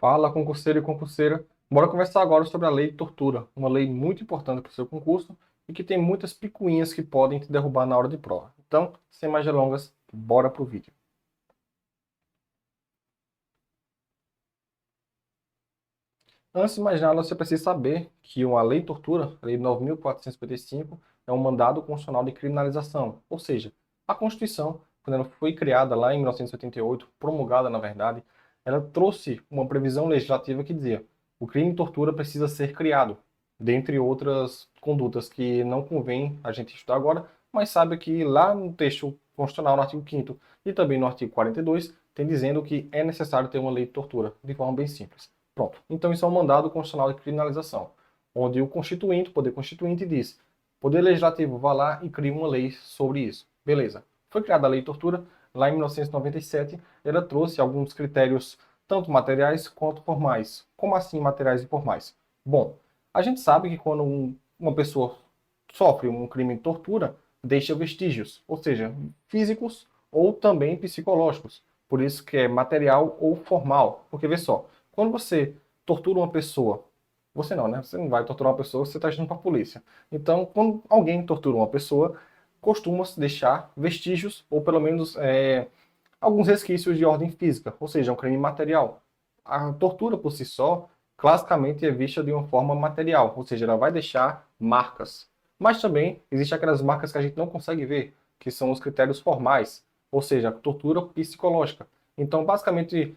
Fala, concurseiro e concurseira. Bora conversar agora sobre a lei de tortura, uma lei muito importante para o seu concurso e que tem muitas picuinhas que podem te derrubar na hora de prova. Então, sem mais delongas, bora pro vídeo. Antes de mais nada, você precisa saber que a lei de tortura, a lei 9.455, é um mandado constitucional de criminalização, ou seja, a Constituição, quando ela foi criada lá em 1988, promulgada na verdade, ela trouxe uma previsão legislativa que dizia: o crime de tortura precisa ser criado, dentre outras condutas que não convém a gente estudar agora, mas sabe que lá no texto constitucional, no artigo 5º e também no artigo 42, tem dizendo que é necessário ter uma lei de tortura, de forma bem simples. Pronto. Então isso é um mandado constitucional de criminalização, onde o constituinte, o poder constituinte, diz: Poder Legislativo, vá lá e cria uma lei sobre isso. Beleza. Foi criada a Lei de Tortura lá em 1997. Ela trouxe alguns critérios, tanto materiais quanto formais. Como assim materiais e formais? Bom, a gente sabe que quando uma pessoa sofre um crime de tortura, deixa vestígios, ou seja, físicos ou também psicológicos. Por isso que é material ou formal. Porque vê só, quando você tortura uma pessoa, você não, né? Você não vai torturar uma pessoa, você está agindo para a polícia. Então, quando alguém tortura uma pessoa, costuma-se deixar vestígios, ou pelo menos alguns resquícios de ordem física, ou seja, um crime material. A tortura por si só, classicamente é vista de uma forma material, ou seja, ela vai deixar marcas. Mas também existem aquelas marcas que a gente não consegue ver, que são os critérios formais, ou seja, a tortura psicológica. Então, basicamente,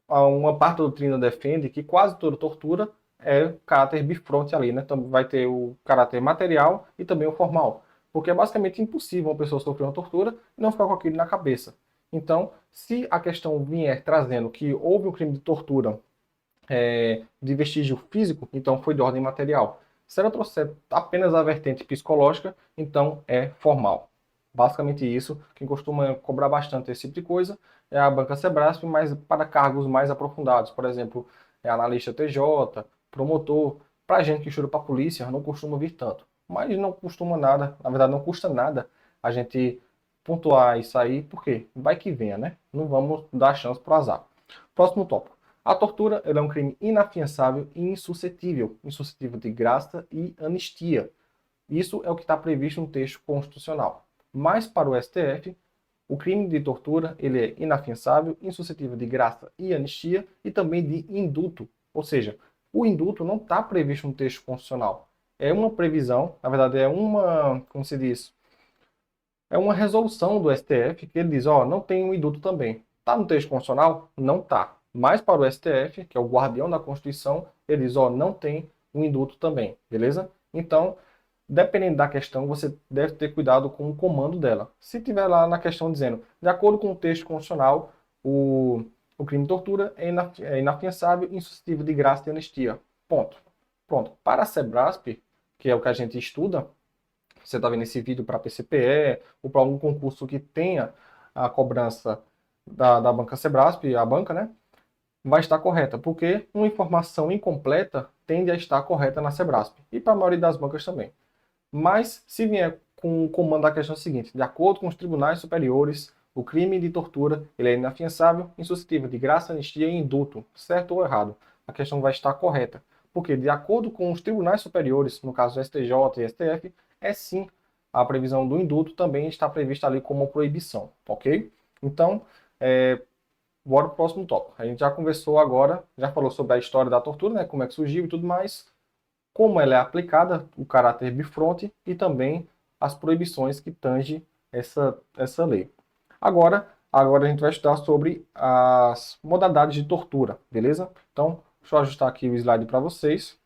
uma parte da doutrina defende que quase toda tortura é caráter bifronte ali, né? Então vai ter o caráter material e também o formal. Porque é basicamente impossível uma pessoa sofrer uma tortura e não ficar com aquilo na cabeça. Então, se a questão vier trazendo que houve um crime de tortura de vestígio físico, então foi de ordem material. Se ela trouxer apenas a vertente psicológica, então é formal. Basicamente isso. Quem costuma cobrar bastante esse tipo de coisa é a banca Sebrasp, mas para cargos mais aprofundados. Por exemplo, analista TJ, promotor. Para gente que estuda para a polícia, não costuma vir tanto. Mas não costuma nada, na verdade não custa nada a gente pontuar isso aí, porque vai que venha, né? Não vamos dar chance para o azar. Próximo tópico. A tortura é um crime inafiançável e insuscetível de graça e anistia. Isso é o que está previsto no texto constitucional. Mas para o STF, o crime de tortura ele é inafiançável, insuscetível de graça e anistia e também de indulto. Ou seja, o indulto não está previsto no texto constitucional. É uma previsão, na verdade é uma, como se diz, é uma resolução do STF que ele diz, ó, não tem um indulto também. Está no texto constitucional? Não está. Mas para o STF, que é o guardião da Constituição, ele diz, ó, não tem um indulto também, beleza? Então, dependendo da questão, você deve ter cuidado com o comando dela. Se tiver lá na questão dizendo, de acordo com o texto constitucional, o crime de tortura é inafiançável, insuscetível de graça e anistia. Ponto. Pronto. Para a SEBRASP, que é o que a gente estuda, você está vendo esse vídeo para PCPE ou para algum concurso que tenha a cobrança da banca Sebrasp, a banca, né? Vai estar correta, porque uma informação incompleta tende a estar correta na Sebrasp e para a maioria das bancas também. Mas, se vier com o comando da questão seguinte, de acordo com os tribunais superiores, o crime de tortura ele é inafiançável, insuscetível de graça, anistia e indulto, certo ou errado? A questão vai estar correta, porque de acordo com os tribunais superiores, no caso do STJ e STF, é sim a previsão do indulto também está prevista ali como proibição, ok? Então, bora para o próximo tópico. A gente já conversou agora, já falou sobre a história da tortura, né, como é que surgiu e tudo mais, como ela é aplicada, o caráter bifronte e também as proibições que tange essa lei. Agora a gente vai estudar sobre as modalidades de tortura, beleza? Então, deixa eu ajustar aqui o slide para vocês.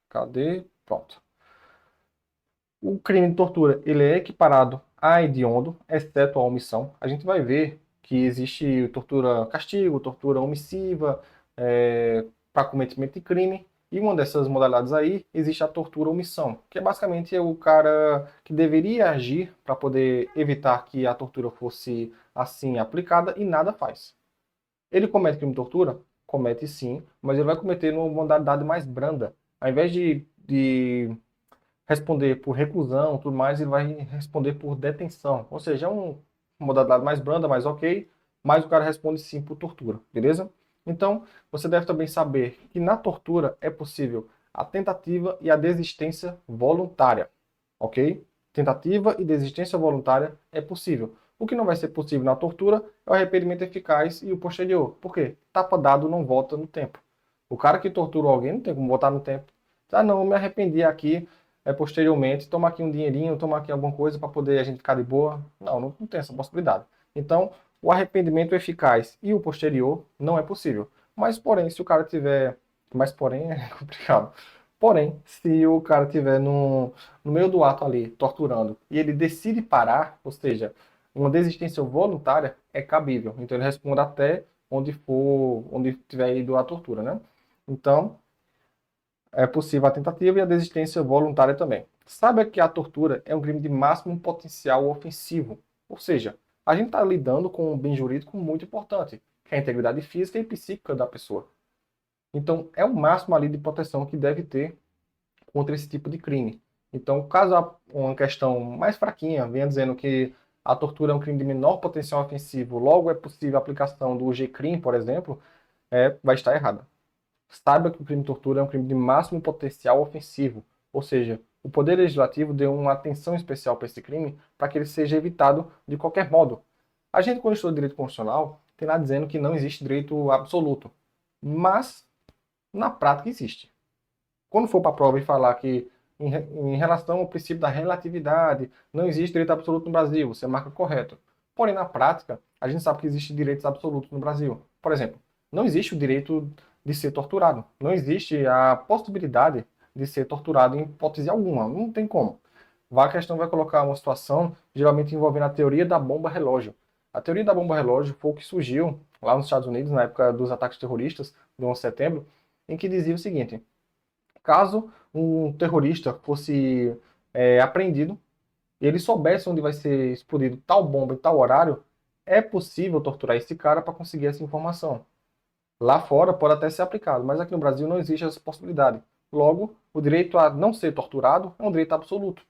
Cadê? Pronto. O crime de tortura ele é equiparado a hediondo, exceto a omissão. A gente vai ver que existe tortura castigo, tortura omissiva, para cometimento de crime. E uma dessas modalidades aí existe a tortura omissão, que é basicamente o cara que deveria agir para poder evitar que a tortura fosse assim aplicada e nada faz. Ele comete crime de tortura? Comete sim, mas ele vai cometer numa modalidade mais branda. Ao invés de responder por reclusão, tudo mais, ele vai responder por detenção. Ou seja, é uma modalidade mais branda, mais ok, mas o cara responde sim por tortura, beleza? Então, você deve também saber que na tortura é possível a tentativa e a desistência voluntária, ok? Tentativa e desistência voluntária é possível. O que não vai ser possível na tortura é o arrependimento eficaz e o posterior. Por quê? Tapa dado não volta no tempo. O cara que torturou alguém não tem como voltar no tempo. Ah, não, eu me arrependi aqui posteriormente, toma aqui um dinheirinho, toma aqui alguma coisa para poder a gente ficar de boa. Não, não tem essa possibilidade. Então, o arrependimento eficaz e o posterior não é possível. Mas, porém, se o cara tiver. Mas, porém, é complicado. Porém, se o cara tiver no meio do ato ali, torturando, e ele decide parar, ou seja, uma desistência voluntária, é cabível. Então, ele responde até onde for, onde tiver ido a tortura, né? Então, é possível a tentativa e a desistência voluntária também. Saiba que a tortura é um crime de máximo potencial ofensivo. Ou seja, a gente está lidando com um bem jurídico muito importante, que é a integridade física e psíquica da pessoa. Então, é o máximo ali de proteção que deve ter contra esse tipo de crime. Então, caso uma questão mais fraquinha venha dizendo que a tortura é um crime de menor potencial ofensivo, logo é possível a aplicação do G-crime, por exemplo, vai estar errada. Saiba que o crime de tortura é um crime de máximo potencial ofensivo, ou seja, o Poder Legislativo deu uma atenção especial para esse crime para que ele seja evitado de qualquer modo. A gente, quando estuda direito constitucional, tem lá dizendo que não existe direito absoluto, mas na prática existe. Quando for para a prova e falar que em relação ao princípio da relatividade não existe direito absoluto no Brasil, você marca correto. Porém, na prática, a gente sabe que existe direitos absolutos no Brasil. Por exemplo, não existe o direito de ser torturado. Não existe a possibilidade de ser torturado em hipótese alguma. Não tem como. A questão vai colocar uma situação geralmente envolvendo a teoria da bomba relógio. A teoria da bomba relógio foi o que surgiu lá nos Estados Unidos, na época dos ataques terroristas do 11 de setembro, em que dizia o seguinte: caso um terrorista fosse apreendido e ele soubesse onde vai ser explodido tal bomba em tal horário, é possível torturar esse cara para conseguir essa informação. Lá fora pode até ser aplicado, mas aqui no Brasil não existe essa possibilidade. Logo, o direito a não ser torturado é um direito absoluto.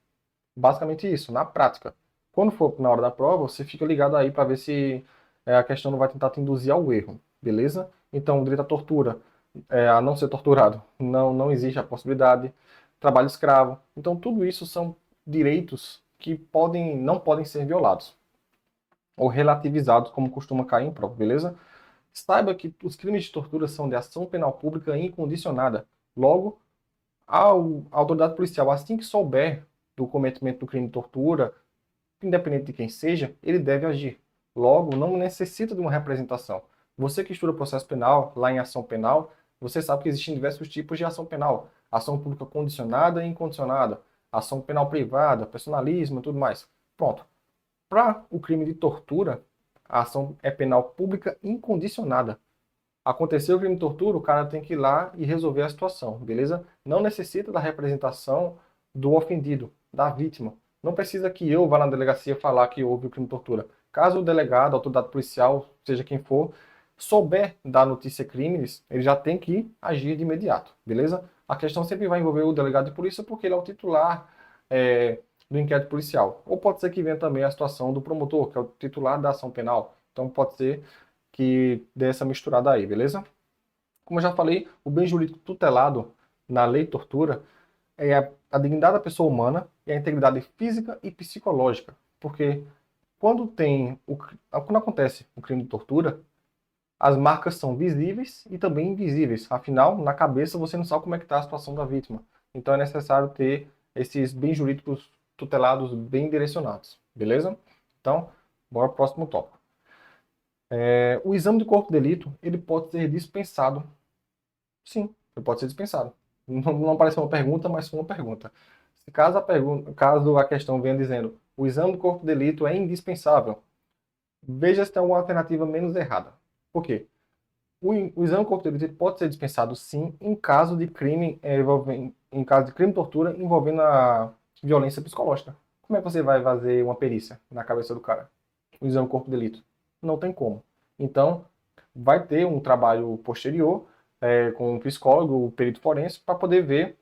Basicamente isso, na prática. Quando for na hora da prova, você fica ligado aí para ver se a questão não vai tentar te induzir ao erro, beleza? Então, o direito à tortura, a não ser torturado, não existe a possibilidade. Trabalho escravo. Então, tudo isso são direitos que não podem ser violados ou relativizados, como costuma cair em prova, beleza? Saiba que os crimes de tortura são de ação penal pública incondicionada. Logo, a autoridade policial, assim que souber do cometimento do crime de tortura, independente de quem seja, ele deve agir. Logo, não necessita de uma representação. Você que estuda processo penal, lá em ação penal, você sabe que existem diversos tipos de ação penal. Ação pública condicionada e incondicionada. Ação penal privada, personalismo e tudo mais. Pronto. Para o crime de tortura, a ação é penal pública incondicionada. Aconteceu o crime de tortura, o cara tem que ir lá e resolver a situação, beleza? Não necessita da representação do ofendido, da vítima. Não precisa que eu vá na delegacia falar que houve o crime de tortura. Caso o delegado, a autoridade policial, seja quem for, souber da notícia crimes, ele já tem que agir de imediato, beleza? A questão sempre vai envolver o delegado de polícia porque ele é o titular do inquérito policial. Ou pode ser que venha também a situação do promotor, que é o titular da ação penal. Então pode ser que dê essa misturada aí, beleza? Como eu já falei, o bem jurídico tutelado na lei de tortura é a dignidade da pessoa humana e a integridade física e psicológica. Porque quando acontece o crime de tortura, as marcas são visíveis e também invisíveis. Afinal, na cabeça você não sabe como é que está a situação da vítima. Então é necessário ter esses bens jurídicos tutelados bem direcionados, beleza? Então, bora pro próximo tópico. O exame de corpo de delito, ele pode ser dispensado. Sim, ele pode ser dispensado. Não parece uma pergunta, mas foi uma pergunta. Se caso a questão venha dizendo o exame de corpo de delito é indispensável, veja se tem alguma alternativa menos errada. Por quê? O exame de corpo de delito pode ser dispensado, sim, em caso de crime em caso de crime de tortura envolvendo a violência psicológica. Como é que você vai fazer uma perícia na cabeça do cara? O exame de corpo de delito? Não tem como. Então, vai ter um trabalho posterior com um psicólogo, o perito forense, para poder ver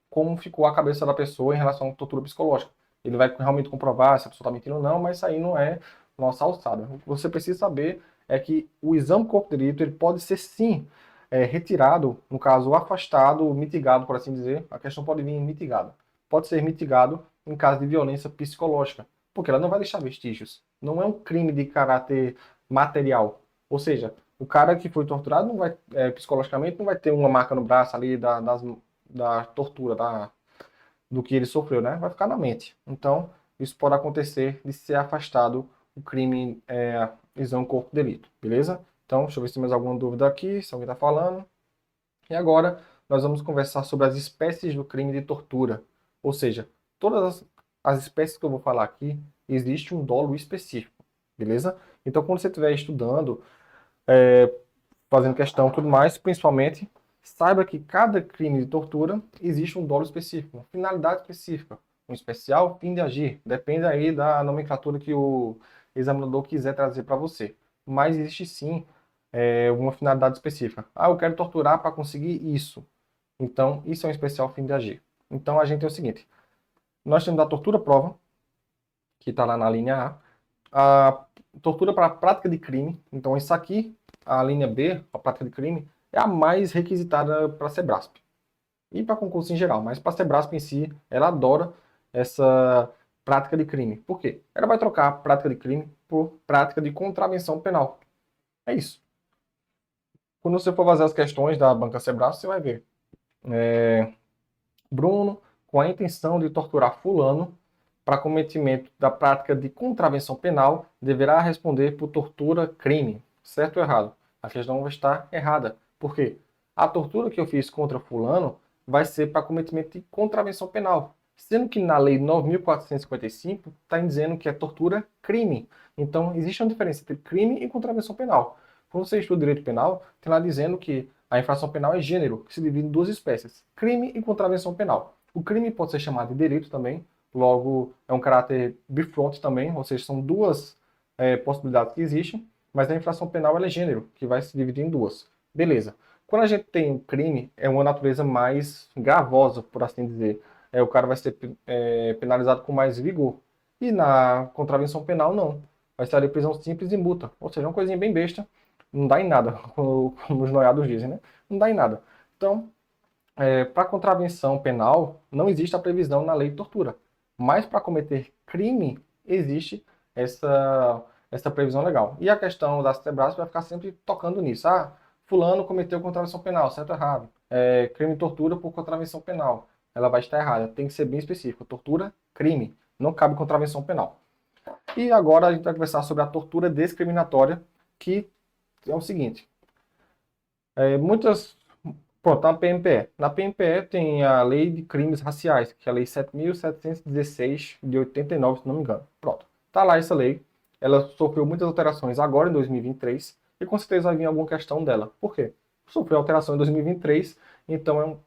como ficou a cabeça da pessoa em relação à tortura psicológica. Ele vai realmente comprovar se a pessoa está mentindo ou não, mas isso aí não é nossa alçada. O que você precisa saber é que o exame corpo de delito ele pode ser sim retirado, no caso afastado, mitigado, por assim dizer. A questão pode vir mitigada. Pode ser mitigado em caso de violência psicológica, porque ela não vai deixar vestígios. Não é um crime de caráter material. Ou seja, o cara que foi torturado não vai, psicologicamente não vai ter uma marca no braço ali da tortura, do que ele sofreu, né? Vai ficar na mente. Então, isso pode acontecer de ser afastado o crime exame corpo de delito, beleza? Então, deixa eu ver se tem mais alguma dúvida aqui, se alguém está falando. E agora, nós vamos conversar sobre as espécies do crime de tortura. Ou seja, todas as espécies que eu vou falar aqui, existe um dolo específico, beleza? Então, quando você estiver estudando, fazendo questão e tudo mais, principalmente, saiba que cada crime de tortura existe um dolo específico, uma finalidade específica, um especial fim de agir. Depende aí da nomenclatura que o examinador quiser trazer para você. Mas existe sim uma finalidade específica. Ah, eu quero torturar para conseguir isso. Então, isso é um especial fim de agir. Então, a gente tem o seguinte. Nós temos a tortura-prova, que está lá na linha A tortura para a prática de crime. Então, isso aqui, a linha B, a prática de crime, é a mais requisitada para a Sebrasp. E para concurso em geral, mas para a Sebrasp em si, ela adora essa prática de crime. Por quê? Ela vai trocar a prática de crime por prática de contravenção penal. É isso. Quando você for fazer as questões da banca Sebrasp, você vai ver. Bruno, com a intenção de torturar fulano, para cometimento da prática de contravenção penal, deverá responder por tortura crime. Certo ou errado? A questão vai estar errada. Por quê? A tortura que eu fiz contra fulano vai ser para cometimento de contravenção penal. Sendo que na lei 9.455 está dizendo que é tortura crime. Então, existe uma diferença entre crime e contravenção penal. Quando você estuda direito penal, tem lá dizendo que a infração penal é gênero, que se divide em duas espécies, crime e contravenção penal. O crime pode ser chamado de delito também, logo é um caráter bifronte também, ou seja, são duas possibilidades que existem, mas a infração penal ela é gênero, que vai se dividir em duas. Beleza. Quando a gente tem um crime, é uma natureza mais gravosa, por assim dizer. O cara vai ser penalizado com mais vigor. E na contravenção penal, não. Vai ser ali prisão simples e multa. Ou seja, uma coisinha bem besta, não dá em nada, como os noiados dizem, né? Não dá em nada. Então, para contravenção penal, não existe a previsão na lei de tortura. Mas para cometer crime, existe essa previsão legal. E a questão da Sebrasp vai ficar sempre tocando nisso. Ah, fulano cometeu contravenção penal, certo ou errado? Crime de tortura por contravenção penal. Ela vai estar errada. Tem que ser bem específico. Tortura, crime. Não cabe contravenção penal. E agora a gente vai conversar sobre a tortura discriminatória, que é o seguinte. Muitas. Pronto, na PMPE. Na PMPE tem a Lei de Crimes Raciais, que é a Lei 7.716 de 89, se não me engano. Pronto. Tá lá essa lei. Ela sofreu muitas alterações agora em 2023 e com certeza vai vir alguma questão dela. Por quê? Sofreu alteração em 2023, então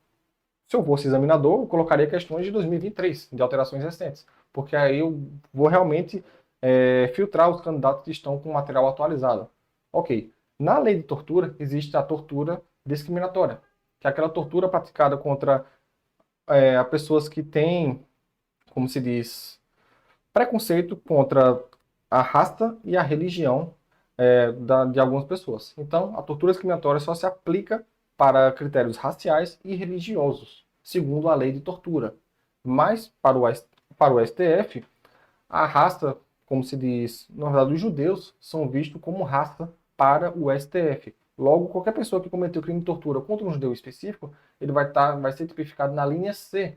se eu fosse examinador, eu colocaria questões de 2023, de alterações recentes. Porque aí eu vou realmente filtrar os candidatos que estão com material atualizado. Ok. Na lei de tortura, existe a tortura discriminatória, que é aquela tortura praticada contra pessoas que têm, como se diz, preconceito contra a raça e a religião de algumas pessoas. Então, a tortura discriminatória só se aplica para critérios raciais e religiosos, segundo a lei de tortura. Mas, para o STF, a raça, como se diz, na verdade, os judeus são vistos como raça para o STF. Logo, qualquer pessoa que cometeu crime de tortura contra um judeu específico, ele vai ser tipificado na linha C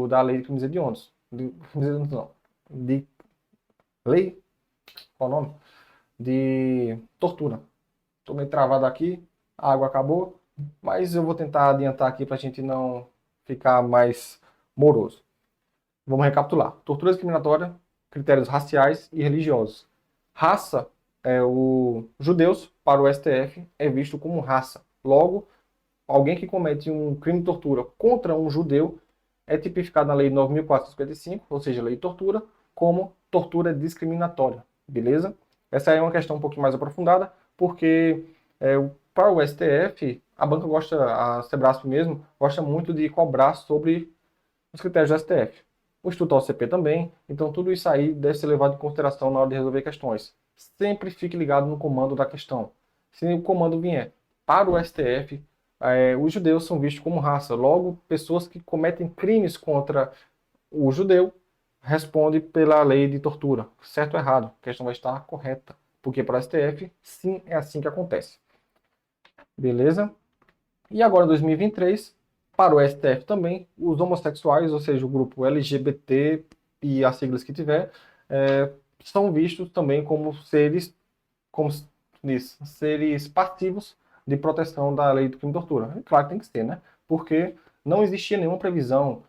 da lei de crimes hediondos. De lei, qual o nome? De tortura. Estou meio travado aqui, a água acabou, mas eu vou tentar adiantar aqui para a gente não ficar mais moroso. Vamos recapitular. Tortura discriminatória, critérios raciais e religiosos. Raça, os judeus, para o STF, é visto como raça. Logo, alguém que comete um crime de tortura contra um judeu é tipificado na Lei 9.455, ou seja, Lei de Tortura, como tortura discriminatória. Beleza? Essa é uma questão um pouquinho mais aprofundada, porque para o STF, a banca gosta, a Sebrasp mesmo, gosta muito de cobrar sobre os critérios do STF. O Instituto OCP também, então tudo isso aí deve ser levado em consideração na hora de resolver questões. sempre fique ligado no comando da questão. Se o comando vier para o STF, os judeus são vistos como raça. Logo, pessoas que cometem crimes contra o judeu respondem pela lei de tortura. Certo ou errado? A questão vai estar correta. Porque para o STF, sim, é assim que acontece. Beleza? E agora, em 2023, para o STF também, os homossexuais, ou seja, o grupo LGBT e as siglas que tiver, são vistos também como seres, como se diz, seres passivos de proteção da lei do crime de tortura. E claro que tem que ser, né? Porque não existia nenhuma previsão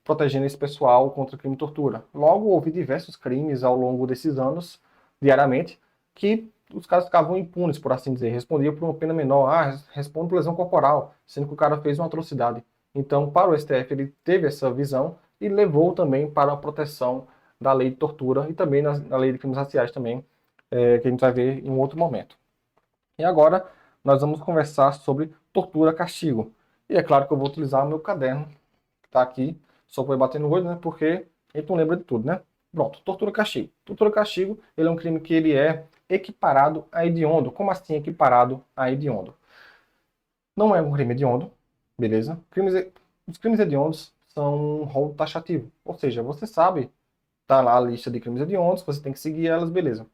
protegendo esse pessoal contra o crime de tortura. Logo, houve diversos crimes ao longo desses anos, diariamente, que os caras ficavam impunes, por assim dizer. Respondiam por uma pena menor. Responde por lesão corporal, sendo que o cara fez uma atrocidade. Então, para o STF, ele teve essa visão e levou também para a proteção da lei de tortura e também na lei de crimes raciais também, que a gente vai ver em um outro momento. E agora, nós vamos conversar sobre tortura castigo. E é claro que eu vou utilizar o meu caderno, que está aqui, só para bater no olho, né? Porque a gente não lembra de tudo, né? Pronto, tortura castigo. Tortura castigo, ele é um crime que ele é equiparado a hediondo. Como assim equiparado a hediondo? Não é um crime hediondo, beleza? Os crimes hediondos são um rol taxativo. Ou seja, você sabe, tá lá a lista de crimes hediondos, você tem que seguir elas, beleza.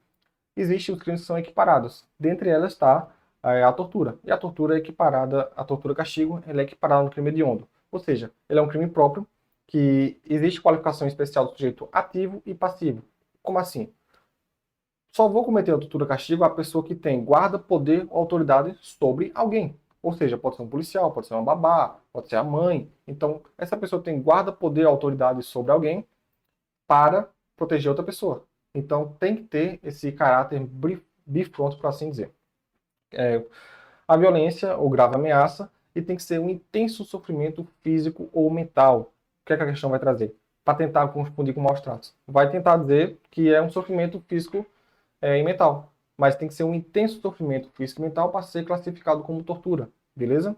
Existem os crimes que são equiparados. Dentre elas está a tortura. E a tortura é equiparada, a tortura castigo, ela é equiparada no crime hediondo. Ou seja, ele é um crime próprio, que existe qualificação especial do sujeito ativo e passivo. Como assim? Só vou cometer a tortura castigo a pessoa que tem guarda, poder ou autoridade sobre alguém. Ou seja, pode ser um policial, pode ser uma babá, pode ser a mãe. Então, essa pessoa tem guarda, poder ou autoridade sobre alguém para proteger outra pessoa. Então, tem que ter esse caráter bifronte, por assim dizer. A violência ou grave ameaça e tem que ser um intenso sofrimento físico ou mental. O que é que a questão vai trazer? Para tentar confundir com maus tratos. Vai tentar dizer que é um sofrimento físico e mental. Mas tem que ser um intenso sofrimento físico e mental para ser classificado como tortura. Beleza?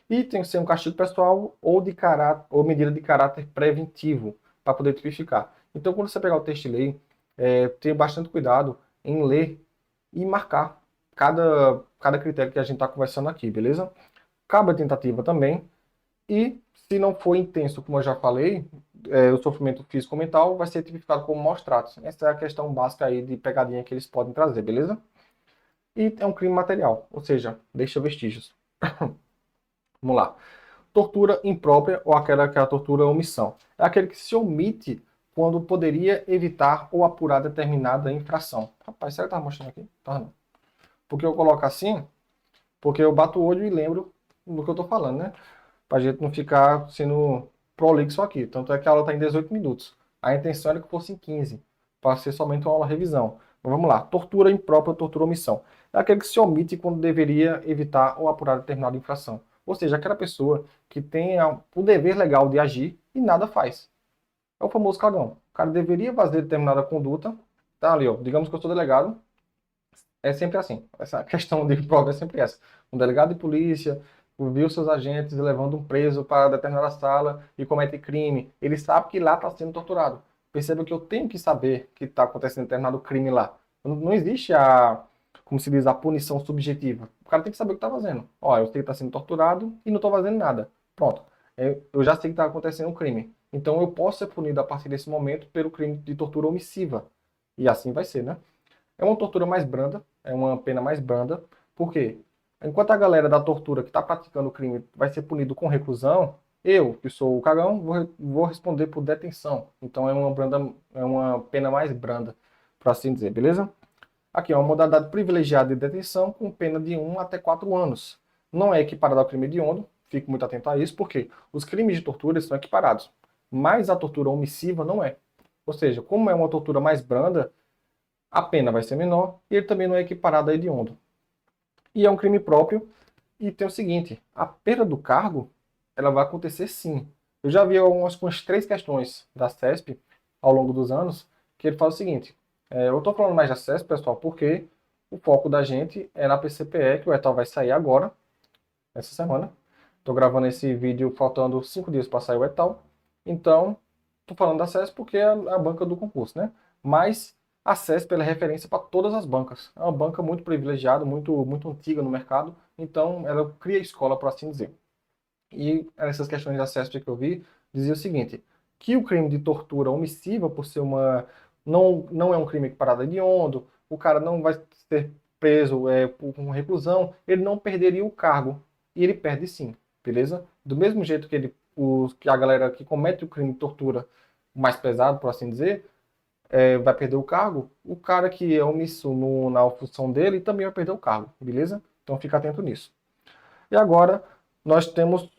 E tem que ser um castigo pessoal ou de caráter, ou medida de caráter preventivo para poder tipificar. Então, quando você pegar o texto e ler, tenha bastante cuidado em ler e marcar cada critério que a gente está conversando aqui, beleza? Cabe a tentativa também. E se não for intenso, como eu já falei, o sofrimento físico ou mental vai ser tipificado como maus tratos. Essa é a questão básica aí de pegadinha que eles podem trazer, beleza? E é um crime material, ou seja, deixa vestígios. Vamos lá. Tortura imprópria ou aquela que é a tortura omissão. É aquele que se omite quando poderia evitar ou apurar determinada infração. Rapaz, será que tá mostrando aqui? Tá não. Porque eu coloco assim, porque eu bato o olho e lembro do que eu tô falando, né? Pra gente não ficar sendo prolixo aqui. Tanto é que a aula tá em 18 minutos. A intenção era que fosse em 15, para ser somente uma aula revisão. Mas vamos lá. Tortura imprópria, tortura omissão. É aquele que se omite quando deveria evitar ou apurar determinada infração. Ou seja, aquela pessoa que tem o dever legal de agir e nada faz. É o famoso cagão. O cara deveria fazer determinada conduta, tá ali, ó. Digamos que eu sou delegado, é sempre assim. Essa questão de prova é sempre essa. Um delegado de polícia viu seus agentes levando um preso para determinada sala e comete crime. Ele sabe que lá está sendo torturado. Perceba que eu tenho que saber que está acontecendo determinado crime lá. Não existe como se diz, a punição subjetiva. O cara tem que saber o que está fazendo. Ó, eu sei que está sendo torturado e não estou fazendo nada. Pronto. Eu já sei que está acontecendo um crime. Então eu posso ser punido a partir desse momento pelo crime de tortura omissiva. E assim vai ser, né? É uma tortura mais branda, é uma pena mais branda. Por quê? Enquanto a galera da tortura que está praticando o crime vai ser punido com reclusão, eu, que sou o cagão, vou responder por detenção. Então é uma pena mais branda, por assim dizer, beleza? Aqui é uma modalidade privilegiada de detenção com pena de 1 até 4 anos. Não é equiparado ao crime hediondo, fique muito atento a isso, porque os crimes de tortura são equiparados, mas a tortura omissiva não é. Ou seja, como é uma tortura mais branda, a pena vai ser menor e ele também não é equiparado a hediondo. E é um crime próprio e tem o seguinte, a perda do cargo, ela vai acontecer sim. Eu já vi umas 3 questões da CESP ao longo dos anos que ele fala o seguinte, eu estou falando mais da CESP, pessoal, porque o foco da gente é na PCPE, que o ETAL vai sair agora, essa semana. Estou gravando esse vídeo faltando 5 dias para sair o ETAL. Então, estou falando da CESP porque é a banca do concurso, né? Mas a CESP ela é referência para todas as bancas. É uma banca muito privilegiada, muito antiga no mercado, então ela cria escola, por assim dizer. E essas questões de acesso que eu vi dizia o seguinte, que o crime de tortura omissiva, por ser não é um crime equiparado a hediondo, o cara não vai ser preso por uma reclusão, ele não perderia o cargo. E ele perde sim, beleza? Do mesmo jeito que a galera que comete o crime de tortura mais pesado, por assim dizer, vai perder o cargo, o cara que é omisso na função dele também vai perder o cargo, beleza? Então fica atento nisso. E agora nós temos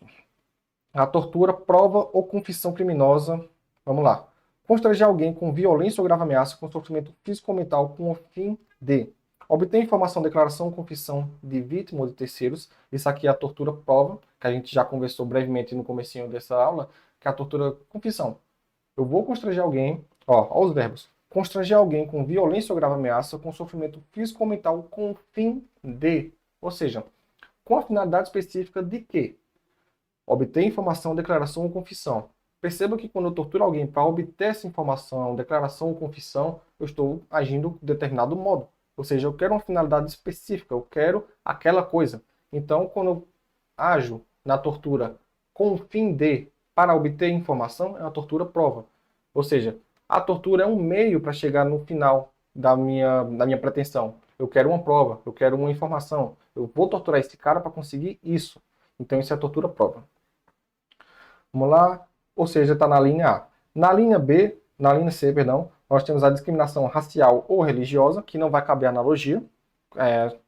a tortura, prova ou confissão criminosa. Vamos lá. Constranger alguém com violência ou grave ameaça com sofrimento físico ou mental com o fim de obter informação, declaração ou confissão de vítima ou de terceiros. Isso aqui é a tortura prova, que a gente já conversou brevemente no comecinho dessa aula, que é a tortura confissão. Eu vou constranger alguém, ó os verbos. Constranger alguém com violência ou grave ameaça com sofrimento físico ou mental com o fim de. Ou seja, com a finalidade específica de quê? Obter informação, declaração ou confissão. Perceba que quando eu torturo alguém para obter essa informação, declaração ou confissão, eu estou agindo de determinado modo. Ou seja, eu quero uma finalidade específica, eu quero aquela coisa. Então, quando eu ajo na tortura com o fim de, para obter informação, é uma tortura prova. Ou seja, a tortura é um meio para chegar no final da minha pretensão. Eu quero uma prova, eu quero uma informação. Eu vou torturar esse cara para conseguir isso. Então, isso é a tortura prova. Vamos lá, ou seja, está na linha A. Na linha C, perdão, nós temos a discriminação racial ou religiosa, que não vai caber analogia.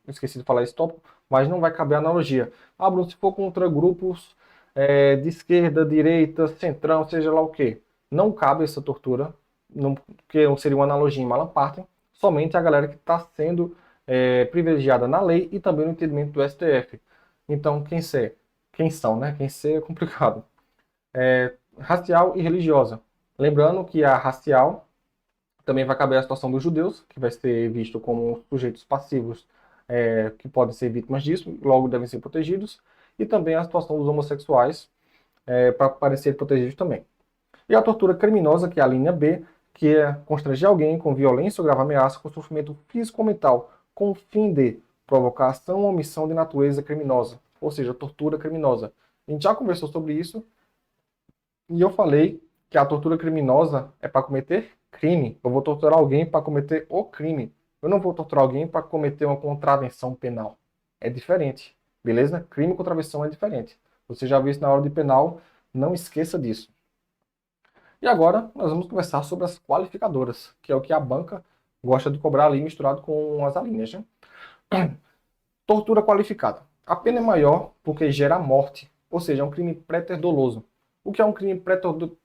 Esqueci de falar esse tópico, mas não vai caber analogia. Ah, Bruno, se for contra grupos de esquerda, direita, centrão, seja lá o quê. Não cabe essa tortura, não, porque seria uma analogia em mala parte, somente a galera que está sendo privilegiada na lei e também no entendimento do STF. Então, quem são, né? Quem ser é complicado. Racial e religiosa. Lembrando que a racial também vai caber a situação dos judeus, que vai ser visto como sujeitos passivos que podem ser vítimas disso, logo devem ser protegidos, e também a situação dos homossexuais, para parecer protegidos também. E a tortura criminosa, que é a linha B, que é constranger alguém com violência ou grave ameaça com sofrimento físico ou mental, com o fim de provocação ou omissão de natureza criminosa, ou seja, tortura criminosa. A gente já conversou sobre isso, e eu falei que a tortura criminosa é para cometer crime. Eu vou torturar alguém para cometer o crime. Eu não vou torturar alguém para cometer uma contravenção penal. É diferente, beleza? Crime e contravenção é diferente. Você já viu isso na hora de penal, não esqueça disso. E agora nós vamos conversar sobre as qualificadoras, que é o que a banca gosta de cobrar ali misturado com as alíneas, né? Tortura qualificada. A pena é maior porque gera morte, ou seja, é um crime préter-doloso. O que é um crime préter-doloso?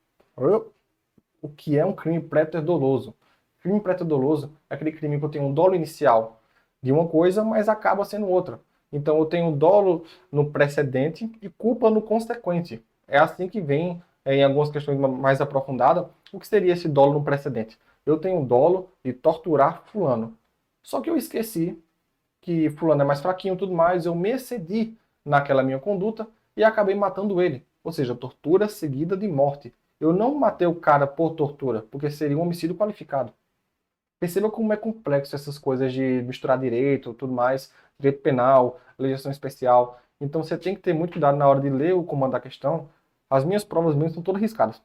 O que é um crime préter-doloso? Crime préter-doloso é aquele crime que eu tenho um dolo inicial de uma coisa, mas acaba sendo outra. Então eu tenho dolo no precedente e culpa no consequente. É assim que vem, em algumas questões mais aprofundadas, o que seria esse dolo no precedente. Eu tenho dolo de torturar fulano. Só que eu esqueci que fulano é mais fraquinho e tudo mais, eu me excedi naquela minha conduta e acabei matando ele. Ou seja, tortura seguida de morte. Eu não matei o cara por tortura, porque seria um homicídio qualificado. Perceba como é complexo essas coisas de misturar direito, tudo mais, direito penal, legislação especial. Então você tem que ter muito cuidado na hora de ler o comando da questão. As minhas provas mesmo estão todas riscadas.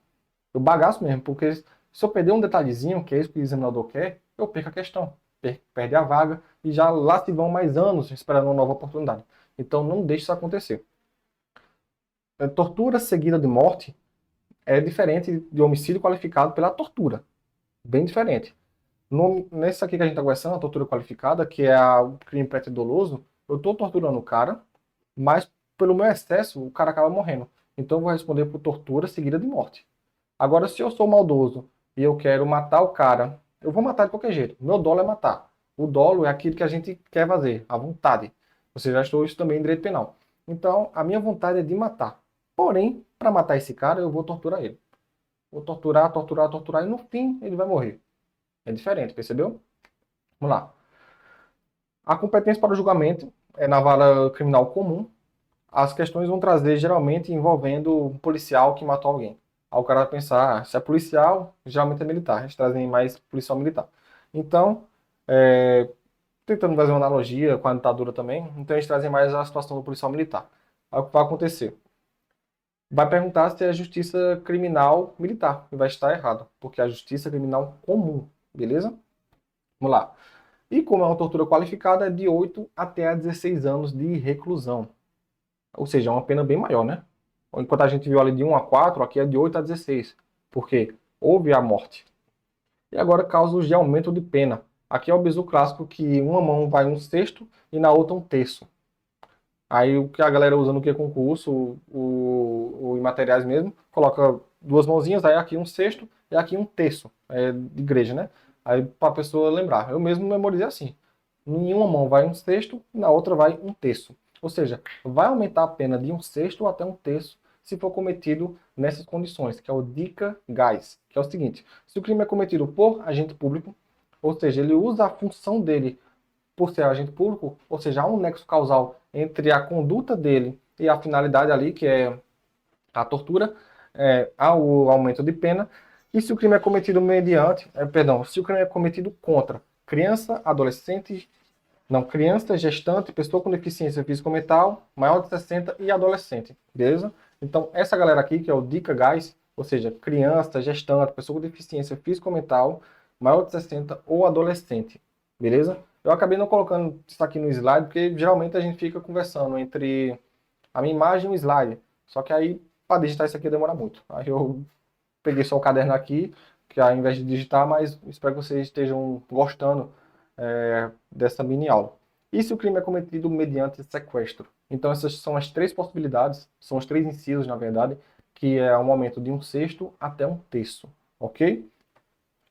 Eu bagaço mesmo, porque se eu perder um detalhezinho, que é isso que o examinador quer, eu perco a questão. Perde a vaga e já lá se vão mais anos esperando uma nova oportunidade. Então não deixe isso acontecer. Tortura seguida de morte é diferente de homicídio qualificado pela tortura. Bem diferente. Nessa aqui que a gente está conversando, a tortura qualificada, que é o crime préter-doloso, eu estou torturando o cara, mas pelo meu excesso, o cara acaba morrendo. Então eu vou responder por tortura seguida de morte. Agora, se eu sou maldoso e eu quero matar o cara, eu vou matar de qualquer jeito. Meu dolo é matar. O dolo é aquilo que a gente quer fazer, a vontade. Você já estou isso também em direito penal. Então, a minha vontade é de matar. Porém, para matar esse cara, eu vou torturar ele. Vou torturar, torturar, torturar, e no fim ele vai morrer. É diferente, percebeu? Vamos lá. A competência para o julgamento é na vara criminal comum. As questões vão trazer geralmente envolvendo um policial que matou alguém. Aí o cara vai pensar, se é policial, geralmente é militar. Eles trazem mais policial militar. Então, tentando fazer uma analogia com a ditadura também, então eles trazem mais a situação do policial militar. Aí o que vai acontecer? Vai perguntar se é justiça criminal militar, e vai estar errado, porque é a justiça criminal comum, beleza? Vamos lá. E como é uma tortura qualificada, é de 8 até a 16 anos de reclusão. Ou seja, é uma pena bem maior, né? Enquanto a gente viu ali de 1 a 4, aqui é de 8 a 16. Porque houve a morte. E agora causas de aumento de pena. Aqui é o bizu clássico que uma mão vai um sexto e na outra um terço. Aí o que a galera usa no que concurso, em materiais mesmo, coloca duas mãozinhas, aí aqui um sexto e aqui um terço. É de igreja, né? Aí para a pessoa lembrar. Eu mesmo memorizei assim. Em uma mão vai um sexto e na outra vai um terço. Ou seja, vai aumentar a pena de um sexto até um terço se for cometido nessas condições, que é o dica gás, que é o seguinte: se o crime é cometido por agente público, ou seja, ele usa a função dele por ser agente público, ou seja, há um nexo causal entre a conduta dele e a finalidade ali, que é a tortura, há o aumento de pena. E se o crime é cometido se o crime é cometido contra criança, adolescente, não, criança, gestante, pessoa com deficiência físico-mental, maior de 60 e adolescente, beleza? Então, essa galera aqui, que é o Dica Guys, ou seja, criança, gestante, pessoa com deficiência físico-mental, maior de 60 ou adolescente, beleza? Eu acabei não colocando isso aqui no slide, porque geralmente a gente fica conversando entre a minha imagem e o slide. Só que aí, para digitar isso aqui demora muito. Aí eu peguei só o caderno aqui, que ao invés de digitar, mas espero que vocês estejam gostando dessa mini aula. E se o crime é cometido mediante sequestro? Então essas são as três possibilidades, são os três incisos, na verdade, que é um aumento de um sexto até um terço, ok?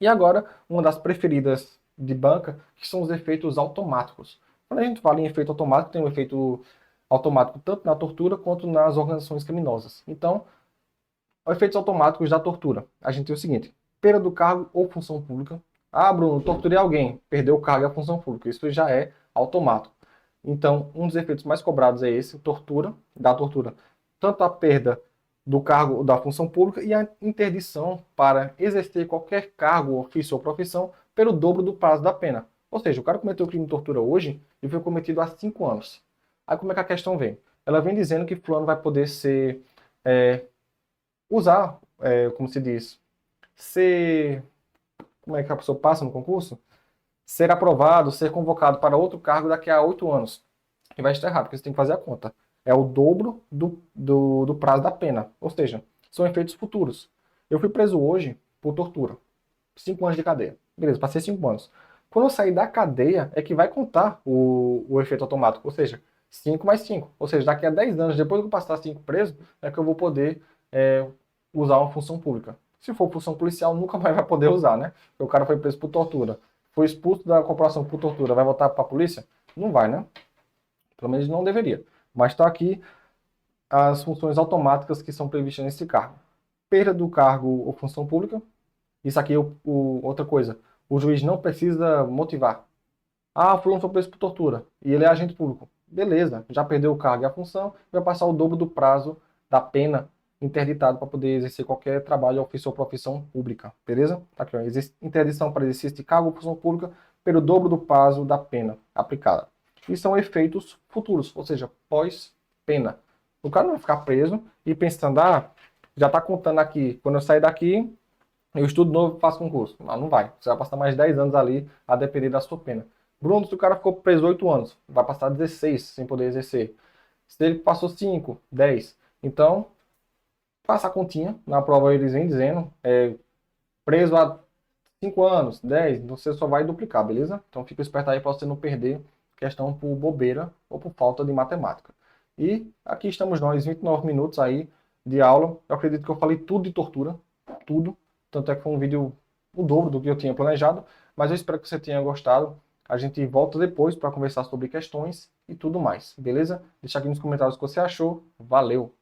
E agora, uma das preferidas de banca, que são os efeitos automáticos. Quando a gente fala em efeito automático, tem um efeito automático tanto na tortura quanto nas organizações criminosas. Então, os efeitos automáticos da tortura. A gente tem o seguinte: perda do cargo ou função pública. Ah, Bruno, torturei alguém, perdeu o cargo e a função pública. Isso já é automático. Então, um dos efeitos mais cobrados é esse, da tortura. Tanto a perda do cargo da função pública e a interdição para exercer qualquer cargo, ofício ou profissão pelo dobro do prazo da pena. Ou seja, o cara cometeu o crime de tortura hoje e foi cometido há 5 anos. Aí como é que a questão vem? Ela vem dizendo que fulano vai poder ser é, usar, como se diz, ser, como é que a pessoa passa no concurso? Ser aprovado, ser convocado para outro cargo daqui a 8 anos. E vai estar errado, porque você tem que fazer a conta. É o dobro do prazo da pena. Ou seja, são efeitos futuros. Eu fui preso hoje por tortura. 5 anos de cadeia. Beleza, passei 5 anos. Quando eu sair da cadeia, é que vai contar o efeito automático. Ou seja, 5 mais 5. Ou seja, daqui a 10 anos, depois que eu passar 5 preso, é que eu vou poder usar uma função pública. Se for função policial, nunca mais vai poder usar, né? Porque o cara foi preso por tortura. Foi expulso da corporação por tortura. Vai voltar para a polícia? Não vai, né? Pelo menos não deveria. Mas está aqui as funções automáticas que são previstas nesse cargo. Perda do cargo ou função pública. Isso aqui é outra coisa. O juiz não precisa motivar. Ah, o fulano foi preso por tortura e ele é agente público. Beleza, já perdeu o cargo e a função, vai passar o dobro do prazo da pena interditado para poder exercer qualquer trabalho, ofício ou profissão pública. Beleza? Tá aqui, ó. Interdição para exercício de cargo ou função pública pelo dobro do prazo da pena aplicada. E são efeitos futuros, ou seja, pós-pena. O cara não vai ficar preso e pensando, já está contando aqui, quando eu sair daqui, eu estudo novo e faço concurso. Não, não vai. Você vai passar mais 10 anos ali a depender da sua pena. Bruno, se o cara ficou preso 8 anos, vai passar 16 sem poder exercer. Se ele passou 5, 10. Então, faça a continha. Na prova eles vêm dizendo, preso há 5 anos, 10, você só vai duplicar, beleza? Então fica esperto aí para você não perder questão por bobeira ou por falta de matemática. E aqui estamos nós, 29 minutos aí de aula. Eu acredito que eu falei tudo de tortura, tudo. Tanto é que foi um vídeo o dobro do que eu tinha planejado, mas eu espero que você tenha gostado. A gente volta depois para conversar sobre questões e tudo mais, beleza? Deixa aqui nos comentários o que você achou. Valeu!